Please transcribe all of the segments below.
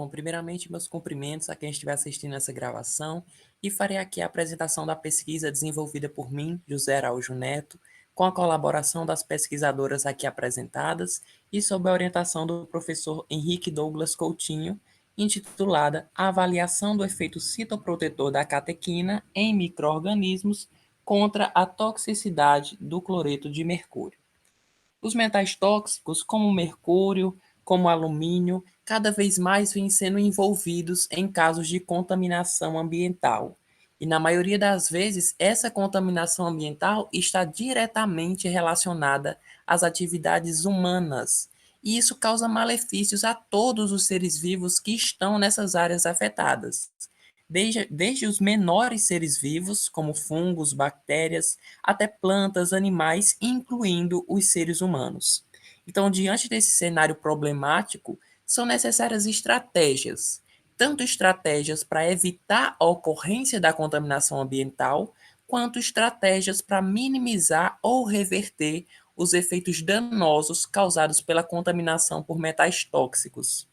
Bom, primeiramente, meus cumprimentos a quem estiver assistindo essa gravação e farei aqui a apresentação da pesquisa desenvolvida por mim, José Araújo Neto, com a colaboração das pesquisadoras aqui apresentadas e sob a orientação do professor Henrique Douglas Coutinho, intitulada Avaliação do efeito citoprotetor da catequina em micro-organismos contra a toxicidade do cloreto de mercúrio. Os metais tóxicos, como o mercúrio, como o alumínio, cada vez mais vêm sendo envolvidos em casos de contaminação ambiental. E na maioria das vezes, essa contaminação ambiental está diretamente relacionada às atividades humanas. E isso causa malefícios a todos os seres vivos que estão nessas áreas afetadas. Desde os menores seres vivos, como fungos, bactérias, até plantas, animais, incluindo os seres humanos. Então, diante desse cenário problemático, são necessárias estratégias, tanto estratégias para evitar a ocorrência da contaminação ambiental, quanto estratégias para minimizar ou reverter os efeitos danosos causados pela contaminação por metais tóxicos.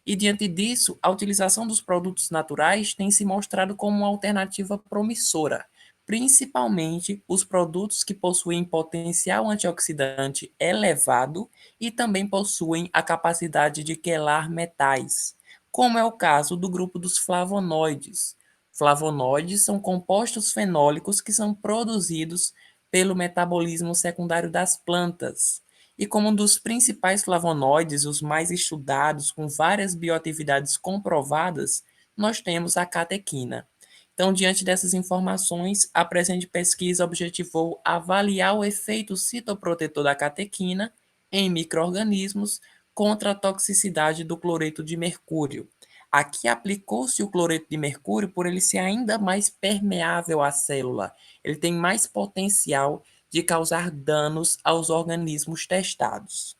E diante disso, a utilização dos produtos naturais tem se mostrado como uma alternativa promissora, principalmente os produtos que possuem potencial antioxidante elevado e também possuem a capacidade de quelar metais, como é o caso do grupo dos flavonoides. Flavonoides são compostos fenólicos que são produzidos pelo metabolismo secundário das plantas. E como um dos principais flavonoides, os mais estudados, com várias bioatividades comprovadas, nós temos a catequina. Então, diante dessas informações, a presente pesquisa objetivou avaliar o efeito citoprotetor da catequina em micro-organismos contra a toxicidade do cloreto de mercúrio. Aqui aplicou-se o cloreto de mercúrio por ele ser ainda mais permeável à célula. Ele tem mais potencial de causar danos aos organismos testados.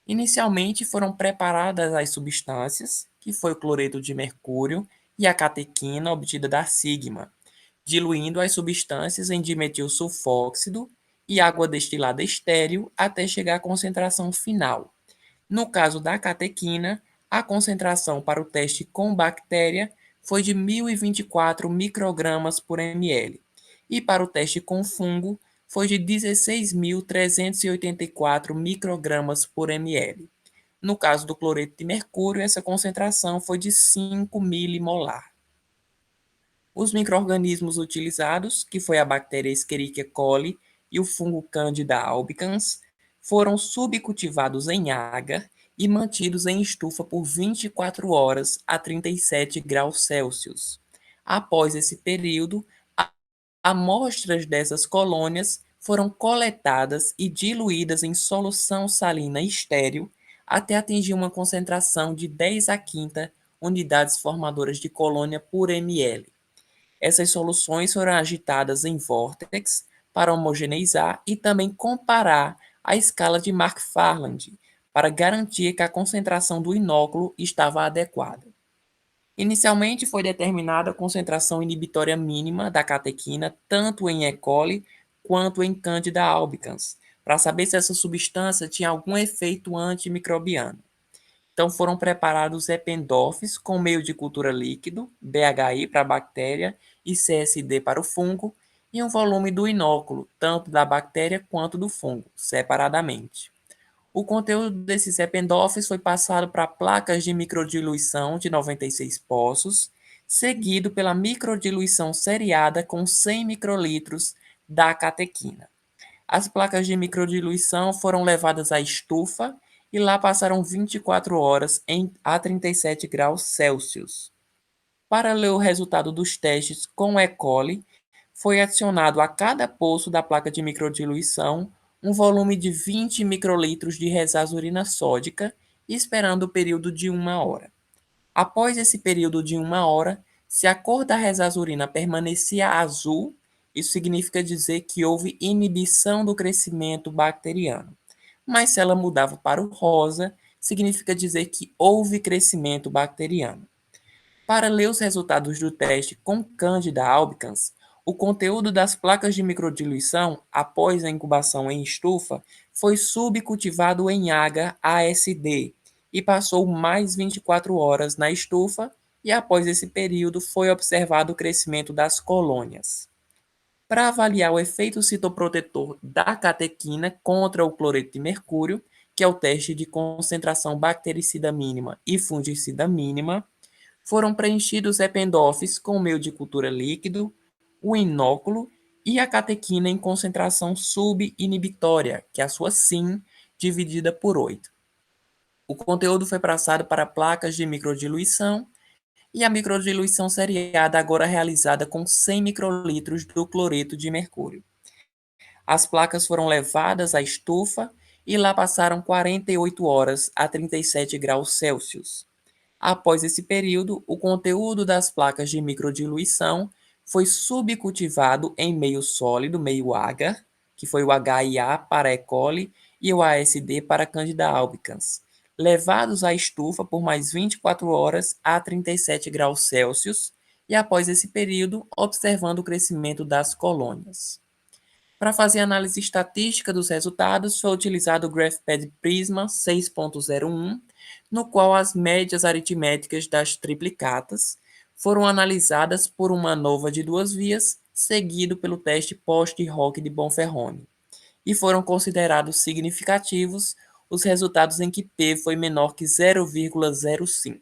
Inicialmente foram preparadas as substâncias, que foi o cloreto de mercúrio e a catequina obtida da sigma, diluindo as substâncias em dimetil sulfóxido e água destilada estéril até chegar à concentração final. No caso da catequina, a concentração para o teste com bactéria foi de 1.024 microgramas por ml, e para o teste com fungo foi de 16.384 microgramas por ml. No caso do cloreto de mercúrio, essa concentração foi de 5 milimolar. Os micro-organismos utilizados, que foi a bactéria Escherichia coli e o fungo Candida albicans, foram subcultivados em agar e mantidos em estufa por 24 horas a 37 graus Celsius. Após esse período, amostras dessas colônias foram coletadas e diluídas em solução salina estéril até atingir uma concentração de 10 a quinta unidades formadoras de colônia por ml. Essas soluções foram agitadas em vórtex para homogeneizar e também comparar a escala de McFarland para garantir que a concentração do inóculo estava adequada. Inicialmente foi determinada a concentração inibitória mínima da catequina tanto em E. coli quanto em Candida albicans, para saber se essa substância tinha algum efeito antimicrobiano. Então foram preparados Eppendorfs com meio de cultura líquido, BHI para a bactéria e CSD para o fungo, e um volume do inóculo, tanto da bactéria quanto do fungo, separadamente. O conteúdo desses Eppendorfs foi passado para placas de microdiluição de 96 poços, seguido pela microdiluição seriada com 100 microlitros da catequina. As placas de microdiluição foram levadas à estufa e lá passaram 24 horas a 37 graus Celsius. Para ler o resultado dos testes com E. coli, foi adicionado a cada poço da placa de microdiluição um volume de 20 microlitros de resazurina sódica, esperando o período de 1 hora. Após esse período de 1 hora, se a cor da resazurina permanecia azul, isso significa dizer que houve inibição do crescimento bacteriano. Mas se ela mudava para o rosa, significa dizer que houve crescimento bacteriano. Para ler os resultados do teste com Candida albicans, o conteúdo das placas de microdiluição, após a incubação em estufa, foi subcultivado em agar ASD, e passou mais 24 horas na estufa, e após esse período foi observado o crescimento das colônias. Para avaliar o efeito citoprotetor da catequina contra o cloreto de mercúrio, que é o teste de concentração bactericida mínima e fungicida mínima, foram preenchidos ependófis com meio de cultura líquido, o inóculo e a catequina em concentração subinibitória, que é a sua SIM, dividida por 8. O conteúdo foi passado para placas de microdiluição e a microdiluição seriada agora realizada com 100 microlitros do cloreto de mercúrio. As placas foram levadas à estufa e lá passaram 48 horas a 37 graus Celsius. Após esse período, o conteúdo das placas de microdiluição foi subcultivado em meio sólido, meio agar, que foi o HIA para E. coli e o ASD para Candida albicans, levados à estufa por mais 24 horas a 37 graus Celsius e após esse período, observando o crescimento das colônias. Para fazer a análise estatística dos resultados, foi utilizado o GraphPad Prisma 6.01, no qual as médias aritméticas das triplicatas foram analisadas por uma ANOVA de 2 vias, seguido pelo teste post-hoc de Bonferroni, e foram considerados significativos os resultados em que P foi menor que 0,05.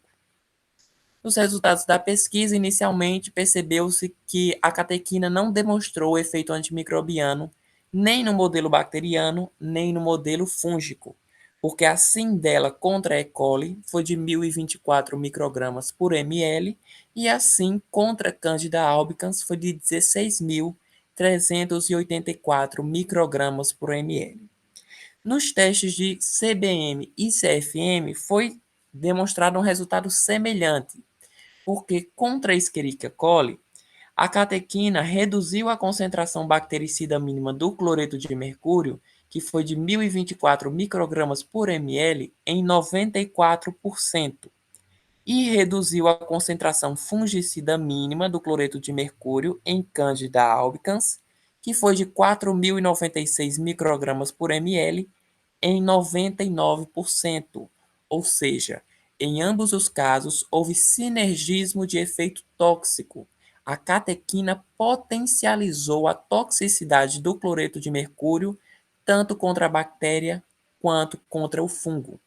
Nos resultados da pesquisa, inicialmente percebeu-se que a catequina não demonstrou efeito antimicrobiano nem no modelo bacteriano, nem no modelo fúngico, porque a SIM dela contra a E. coli foi de 1.024 microgramas por ml e a SIM contra Candida albicans foi de 16.384 microgramas por ml. Nos testes de CBM e CFM foi demonstrado um resultado semelhante, porque contra a Escherichia coli, a catequina reduziu a concentração bactericida mínima do cloreto de mercúrio, que foi de 1.024 microgramas por ml, em 94%, e reduziu a concentração fungicida mínima do cloreto de mercúrio em Candida albicans, que foi de 4.096 microgramas por ml, em 99%, ou seja, em ambos os casos houve sinergismo de efeito tóxico. A catequina potencializou a toxicidade do cloreto de mercúrio tanto contra a bactéria quanto contra o fungo.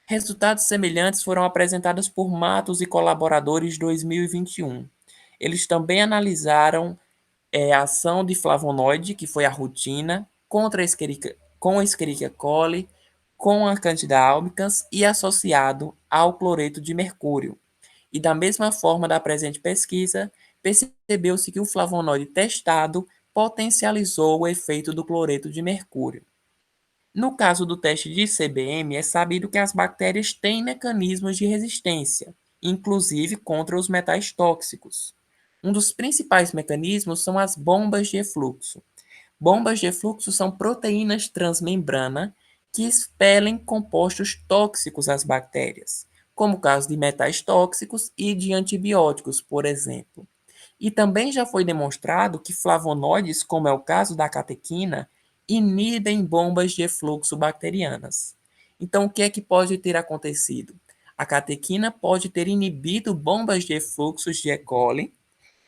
Resultados semelhantes foram apresentados por Matos e colaboradores em 2021. Eles também analisaram a ação de flavonoide, que foi a rutina, contra a com a Escherichia coli, com a Candida albicans e associado ao cloreto de mercúrio. E da mesma forma da presente pesquisa, percebeu-se que o flavonoide testado potencializou o efeito do cloreto de mercúrio. No caso do teste de CBM, é sabido que as bactérias têm mecanismos de resistência, inclusive contra os metais tóxicos. Um dos principais mecanismos são as bombas de efluxo. Bombas de efluxo são proteínas transmembrana que expelem compostos tóxicos às bactérias, como o caso de metais tóxicos e de antibióticos, por exemplo. E também já foi demonstrado que flavonoides, como é o caso da catequina, inibem bombas de efluxo bacterianas. Então, o que é que pode ter acontecido? A catequina pode ter inibido bombas de efluxos de E. coli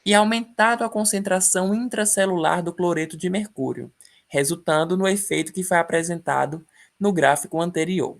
e aumentado a concentração intracelular do cloreto de mercúrio, resultando no efeito que foi apresentado no gráfico anterior.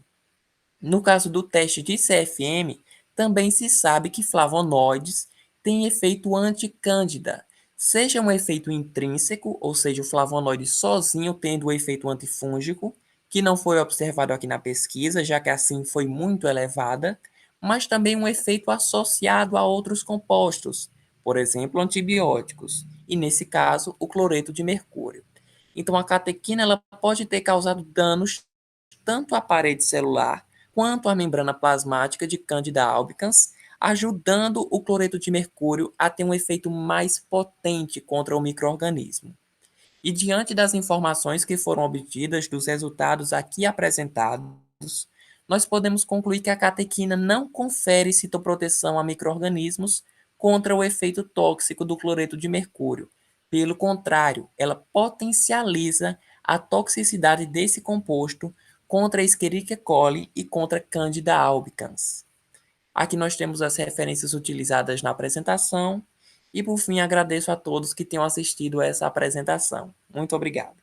No caso do teste de CFM, também se sabe que flavonoides têm efeito anticândida, seja um efeito intrínseco, ou seja, o flavonoide sozinho tendo o efeito antifúngico, que não foi observado aqui na pesquisa, já que assim foi muito elevada, mas também um efeito associado a outros compostos, por exemplo, antibióticos, e nesse caso, o cloreto de mercúrio. Então, a catequina ela pode ter causado danos tanto à parede celular quanto à membrana plasmática de Candida albicans, ajudando o cloreto de mercúrio a ter um efeito mais potente contra o microorganismo. E diante das informações que foram obtidas dos resultados aqui apresentados, nós podemos concluir que a catequina não confere citoproteção a microorganismos contra o efeito tóxico do cloreto de mercúrio. Pelo contrário, ela potencializa a toxicidade desse composto contra Escherichia coli e contra Candida albicans. Aqui nós temos as referências utilizadas na apresentação e, por fim, agradeço a todos que tenham assistido a essa apresentação. Muito obrigado.